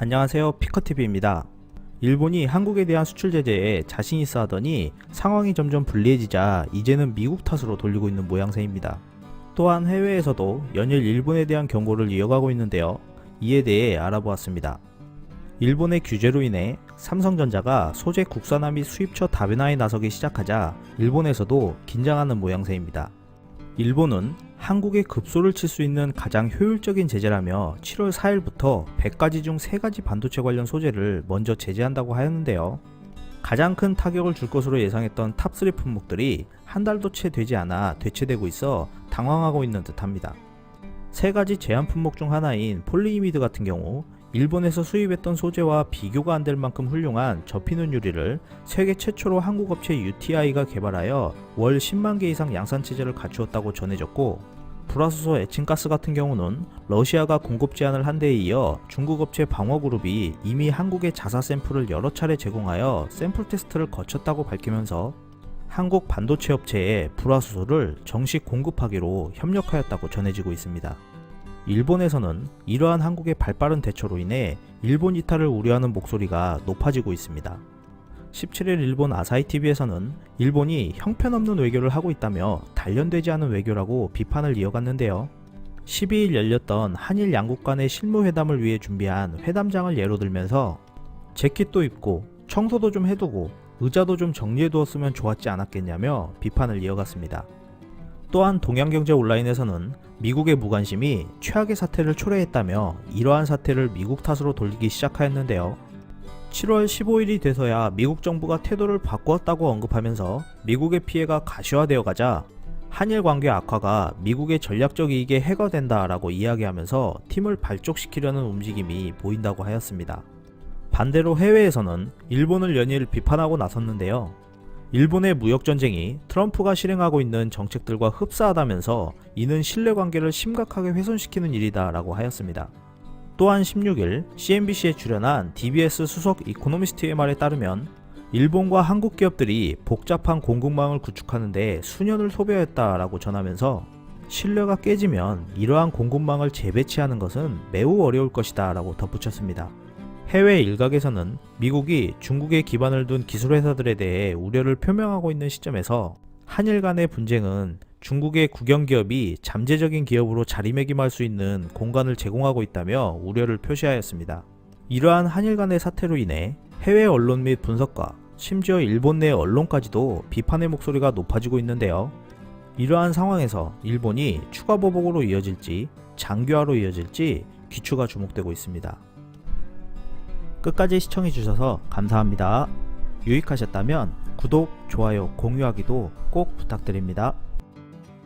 안녕하세요, 피커TV입니다. 일본이 한국에 대한 수출 제재에 자신 있어 하더니 상황이 점점 불리해지자 이제는 미국 탓으로 돌리고 있는 모양새입니다. 또한 해외에서도 연일 일본에 대한 경고를 이어가고 있는데요. 이에 대해 알아보았습니다. 일본의 규제로 인해 삼성전자가 소재 국산화 및 수입처 다변화에 나서기 시작하자 일본에서도 긴장하는 모양새입니다. 일본은 한국에 급소를 칠 수 있는 가장 효율적인 제재라며 7월 4일부터 100가지 중 3가지 반도체 관련 소재를 먼저 제재한다고 하였는데요. 가장 큰 타격을 줄 것으로 예상했던 탑3 품목들이 한 달도 채 되지 않아 대체되고 있어 당황하고 있는 듯합니다. 3가지 제한 품목 중 하나인 폴리이미드 같은 경우 일본에서 수입했던 소재와 비교가 안 될 만큼 훌륭한 접히는 유리를 세계 최초로 한국 업체 UTI가 개발하여 월 10만 개 이상 양산 체제를 갖추었다고 전해졌고, 불화수소 에칭가스 같은 경우는 러시아가 공급 제한을 한 데에 이어 중국 업체 방어그룹이 이미 한국에 자사 샘플을 여러 차례 제공하여 샘플 테스트를 거쳤다고 밝히면서 한국 반도체 업체에 불화수소를 정식 공급하기로 협력하였다고 전해지고 있습니다. 일본에서는 이러한 한국의 발빠른 대처로 인해 일본 이탈을 우려하는 목소리가 높아지고 있습니다. 17일 일본 아사히TV에서는 일본이 형편없는 외교를 하고 있다며 단련되지 않은 외교라고 비판을 이어갔는데요. 12일 열렸던 한일 양국 간의 실무회담을 위해 준비한 회담장을 예로 들면서 재킷도 입고 청소도 좀 해두고 의자도 좀 정리해두었으면 좋았지 않았겠냐며 비판을 이어갔습니다. 또한 동양경제 온라인에서는 미국의 무관심이 최악의 사태를 초래했다며 이러한 사태를 미국 탓으로 돌리기 시작하였는데요. 7월 15일이 돼서야 미국 정부가 태도를 바꾸었다고 언급하면서 미국의 피해가 가시화되어 가자 한일 관계 악화가 미국의 전략적 이익에 해가 된다라고 이야기하면서 팀을 발족시키려는 움직임이 보인다고 하였습니다. 반대로 해외에서는 일본을 연일 비판하고 나섰는데요. 일본의 무역전쟁이 트럼프가 실행하고 있는 정책들과 흡사하다면서 이는 신뢰관계를 심각하게 훼손시키는 일이다 라고 하였습니다. 또한 16일 CNBC에 출연한 DBS 수석 이코노미스트의 말에 따르면 일본과 한국 기업들이 복잡한 공급망을 구축하는 데 수년을 소비했다라고 전하면서 신뢰가 깨지면 이러한 공급망을 재배치하는 것은 매우 어려울 것이다 라고 덧붙였습니다. 해외 일각에서는 미국이 중국에 기반을 둔 기술회사들에 대해 우려를 표명하고 있는 시점에서 한일 간의 분쟁은 중국의 국영기업이 잠재적인 기업으로 자리매김할 수 있는 공간을 제공하고 있다며 우려를 표시하였습니다. 이러한 한일 간의 사태로 인해 해외 언론 및 분석가, 심지어 일본 내 언론까지도 비판의 목소리가 높아지고 있는데요. 이러한 상황에서 일본이 추가 보복으로 이어질지 장기화로 이어질지 귀추가 주목되고 있습니다. 끝까지 시청해주셔서 감사합니다. 유익하셨다면 구독, 좋아요, 공유하기도 꼭 부탁드립니다.